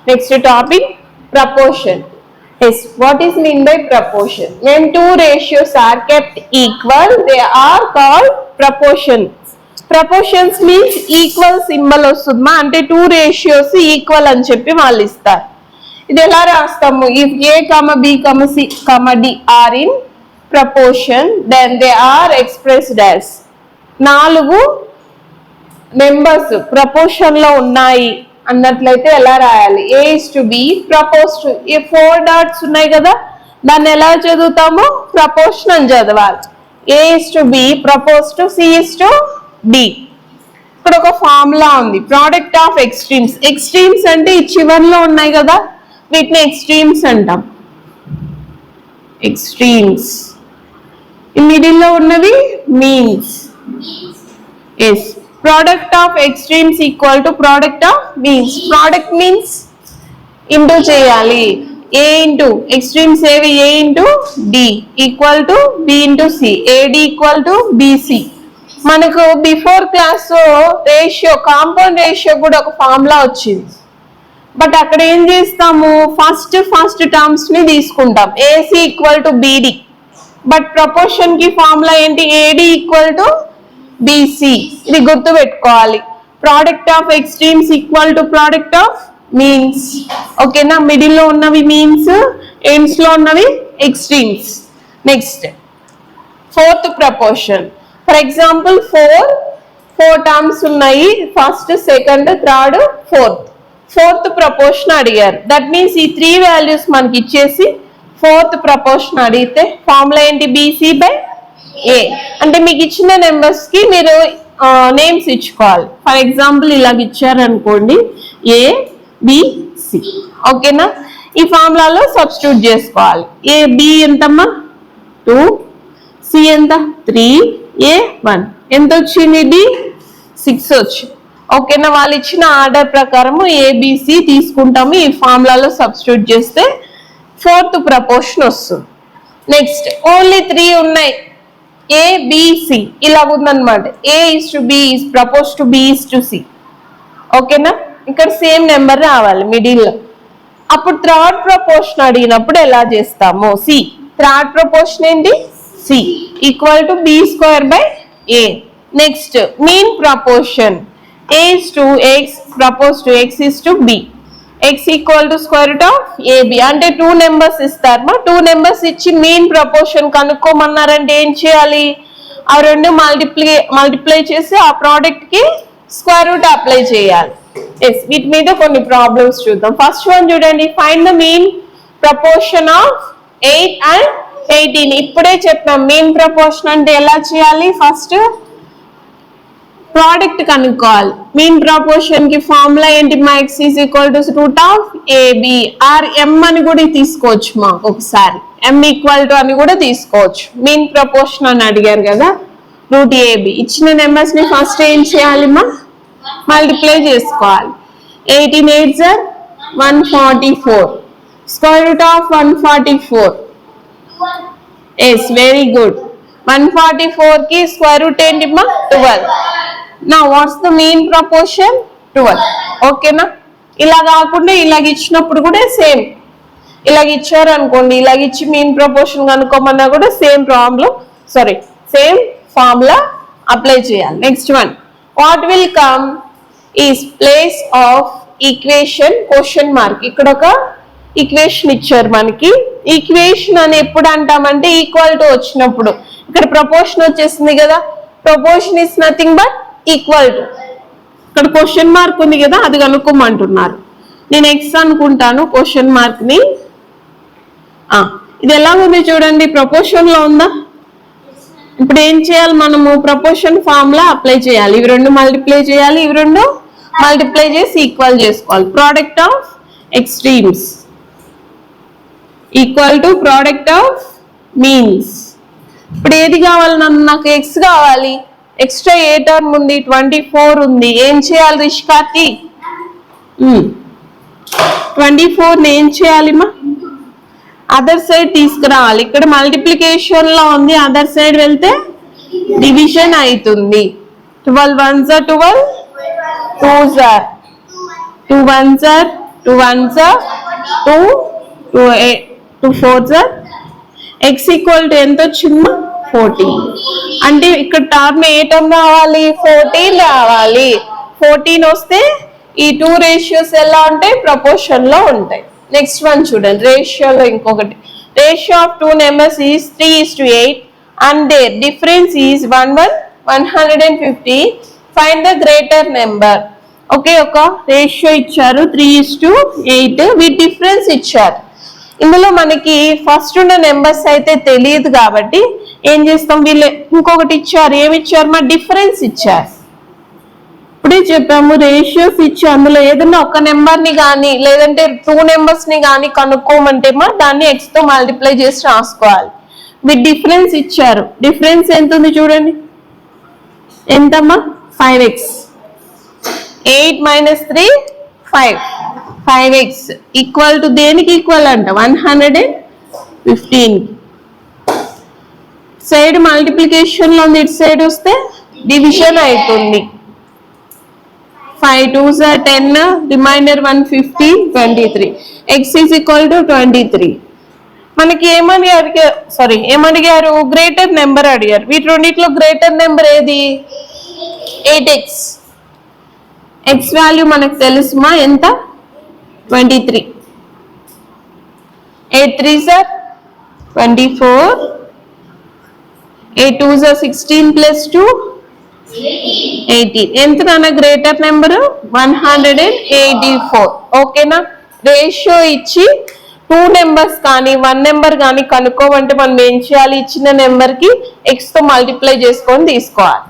Next topic, proportion. Yes, what is mean by proportion? When two ratios are kept equal, they are called proportions. Proportions means equal symbol వస్తుందమ్మా, అంటే two ratios equal అని చెప్పి వాళ్ళు ఇస్తారు. ఇది ఎలా రాస్తాము? If A comma B comma C comma D are in proportion then they are expressed as. 4 numbers proportion లో ఉన్నాయి అన్నట్లయితే ఎలా రాయాలి? A is to B proposed. ఈ 4 డాట్స్ ఉన్నాయి కదా, దాన్ని ఎలా చదువుతాము? ప్రపోర్షన్ అని చదవాలి. A is to B proposed, C is to D. ఇక్కడ ఒక ఫార్ములా ఉంది, ప్రోడక్ట్ ఆఫ్ ఎక్స్ట్రీమ్స్. ఎక్స్ట్రీమ్స్ అంటే ఈ చివర్లో ఉన్నాయి కదా, వీటిని ఎక్స్ట్రీమ్స్ అంటాం. ఎక్స్ట్రీమ్స్. ఈ మిడిల్లో ఉన్నవి means. Yes, product of extremes equal to product of means. Product means into చేయాలి. A into extremes ఏవి? A into D equal to B into C. AD equal to BC. మనకు before class ratio, compound ratio కూడా ఒక formula వచ్చింది. But అక్కడ ఏం చేస్తాము? First terms ని తీసుకుంటాం. AC equal to BD. But proportion కి ఫార్ములా ఏంటి? AD equal to BC. ఇది గుర్తు పెట్టుకోవాలి. Product of extremes equal to product of means. ఓకేనా? మిడిల్ లో ఉన్నవి మీన్స్, ఎండ్స్ లో ఉన్నవి extremes. Next, fourth proportion. For example 4 terms ఉన్నాయి, first, second, third, fourth proportion అడిగారు. దట్ మీన్స్ ఈ 3 వాల్యూస్ మనకి ఇచ్చేసి ఫోర్త్ ప్రపోర్షన్ అడిగితే ఫార్ములా ఏంటి? BC by A. అంటే మీకు ఇచ్చిన నెంబర్స్ కి మీరు నేమ్స్ ఇచ్చుకోవాలి. ఫర్ ఎగ్జాంపుల్ ఇలాగ ఇచ్చారనుకోండి, ఏ బి సి. ఓకేనా? ఈ ఫార్ములాలో సబ్స్టిట్యూట్ చేసుకోవాలి. ఏ బి ఎంతమ్మా? 2, సి ఎంత? 3, ఏ 1. ఎంత వచ్చింది? డి 6 వచ్చింది. ఓకేనా? వాళ్ళు ఇచ్చిన ఆర్డర్ ప్రకారము ఏబిసి తీసుకుంటాము. ఈ ఫార్ములాలో సబ్స్టిట్యూట్ చేస్తే ఫోర్త్ ప్రపోర్షన్ వస్తుంది. నెక్స్ట్, ఓన్లీ 3 ఉన్నాయి. ఏబిసి ఇలా ఉందన్నమాట. A is to B is propose to B is to C. ఓకేనా? ఇక్కడ సేమ్ నెంబర్ రావాలి మిడిల్లో. అప్పుడు థర్డ్ ప్రపోర్షన్ అడిగినప్పుడు ఎలా చేస్తాము? సి. థర్డ్ ప్రపోర్షన్ ఏంటి? C equal to B square by A. Next, mean proportion. A is to X propose to X is to B. x equal to square root of AB. అంటే 2 numbers ఇస్తారు. 2 numbers ఇచ్చి mean proportion కనుక్కోమన్నారంటే ఏం చేయాలి? ఆ 2 multiply చేసి ఆ product కి square root apply చేయాలి. ఎస్, వీటి మీద కొన్ని ప్రాబ్లమ్స్ చూద్దాం. ఫస్ట్ వన్ చూడండి, find the mean proportion of 8 and 18. ఇప్పుడే చెప్పాం మీన్ ప్రపోర్షన్ అంటే ఎలా చేయాలి. ఫస్ట్ ప్రోడక్ట్ కనుక్కోవాలి. మీన్ ప్రపోర్షన్ కి ఫార్ములా ఏంటి? మా x is equal to root of AB. Or M అని కూడా తీసుకోవచ్చు, మాకు ఒకసారి m ఈక్వల్ టు అని కూడా తీసుకోవచ్చు. మీన్ ప్రపోర్షన్ అని అడిగారు కదా, రూట్ ఏబి. ఇచ్చిన నెంబర్స్ ని ఫస్ట్ ఏం చేయాలి? మల్టిప్లై చేసుకోవాలి. 18 8 144. Square root of 144. Yes, very good. 144 కి స్క్వేర్ రూట్ ఏంటి? 12. Now what's the mean proportion? 12. ఓకేనా? ఇలా కాకుండా ఇలాగ ఇచ్చినప్పుడు కూడా సేమ్. ఇలాగ ఇచ్చారు అనుకోండి, ఇలాగ ఇచ్చి మీన్ ప్రపోర్షన్ కనుక్కోమన్నా కూడా సేమ్ సేమ్ ఫార్ములా అప్లై చేయాలి. Next one, what will come is place of equation question mark. ఇక్కడ ఒక ఈక్వేషన్ ఇచ్చారు మనకి. ఈక్వేషన్ అని ఎప్పుడు అంటామంటే ఈక్వల్ టు వచ్చినప్పుడు. ఇక్కడ ప్రపోర్షన్ వచ్చేసింది కదా, proportion is nothing but equal to. ఇక్కడ క్వశ్చన్ మార్క్ ఉంది కదా, అది కనుక్కోమంటున్నారు. నేను ఎక్స్ అనుకుంటాను క్వశ్చన్ మార్క్ ని. ఇది ఎలా ఉంది చూడండి, ప్రపోర్షన్ లో ఉందా? ఇప్పుడు ఏం చేయాలి? మనము ప్రపోర్షన్ ఫార్ములా అప్లై చేయాలి. ఇవి 2 మల్టిప్లై చేయాలి, ఇవి 2 మల్టిప్లై చేసి ఈక్వల్ చేసుకోవాలి. Product of extremes equal to product of means. ఇప్పుడు ఏది కావాలి? నాకు ఎక్స్ కావాలి. ఎక్స్ట్రా ఏ టర్మ్ ఉంది? 24 ఉంది. ఏం చేయాలి రిష్కాకి? 24 ఏం చేయాలి? అదర్ సైడ్ తీసుకురావాలి. ఇక్కడ మల్టిప్లికేషన్ లో ఉంది, అదర్ సైడ్ వెళ్తే డివిజన్ అవుతుంది. 12 1s are 12, 2s are 2 1s are 2 ones are 2, 2 fours are x equal to ఎంత వచ్చింది 14. అంటే ఇక్కడ టర్మ్ ఏ టర్మ్ రావాలి 14 రావాలి. 14 వస్తే ఈ 2 రేషియోస్ ఎలా ఉంటాయి ప్రపోర్షన్ లో ఉంటాయి. నెక్స్ట్ వన్ చూడండి రేషియోలో ఇంకొకటి. Ratio of 2 numbers is 3:8 and their difference is 150. Find the greater number. Okay ఒక రేషియో ఇచ్చారు 3:8 వీటి డిఫరెన్స్ ఇచ్చారు. ఇందులో మనకి ఫస్ట్ ఉన్న నెంబర్స్ అయితే తెలియదు కాబట్టి ఏం చేస్తాం వీళ్ళు ఇంకొకటి ఇచ్చారు ఏమి ఇచ్చారు మా డిఫరెన్స్ ఇచ్చారు. ఇప్పుడే చెప్పాము రేషియోస్ ఇచ్చి అందులో ఏదైనా ఒక నెంబర్ ని కానీ లేదంటే 2 నెంబర్స్ ని కానీ కనుక్కోమంటే మా దాన్ని ఎక్స్ తో మల్టిప్లై చేసి రాసుకోవాలి. వీటి డిఫరెన్స్ ఇచ్చారు. డిఫరెన్స్ ఎంత ఉంది చూడండి ఎంతమ్మా 5x. 8 minus 3 5. 5x equal to దేనికి ఈక్వల్ అంట 115. సైడ్ మల్టిప్లికేషన్ లో ఇటు సైడ్ వస్తే డివిజన్ అవుతుంది. 5 2s are 10 reminder 150 23. x is equal to 23. మనకి ఏమడిగారు గ్రేటర్ నెంబర్ అడిగారు. వీటి రెండిట్లో గ్రేటర్ నెంబర్ ఏది 8x. x వాల్యూ మనకు తెలుసుమా ఎంత 23. 8 3s are 24. 8 2s are 16 plus 2 18. ఎంత నాన్న గ్రేటర్ నెంబర్ 184. ఓకేనా. రేషియో ఇచ్చి 2 నెంబర్స్ కానీ 1 నెంబర్ కానీ కనుక్కోమంటే మనం ఏం చేయాలి ఇచ్చిన నెంబర్ కి x తో మల్టిప్లై చేసుకొని తీసుకోవాలి.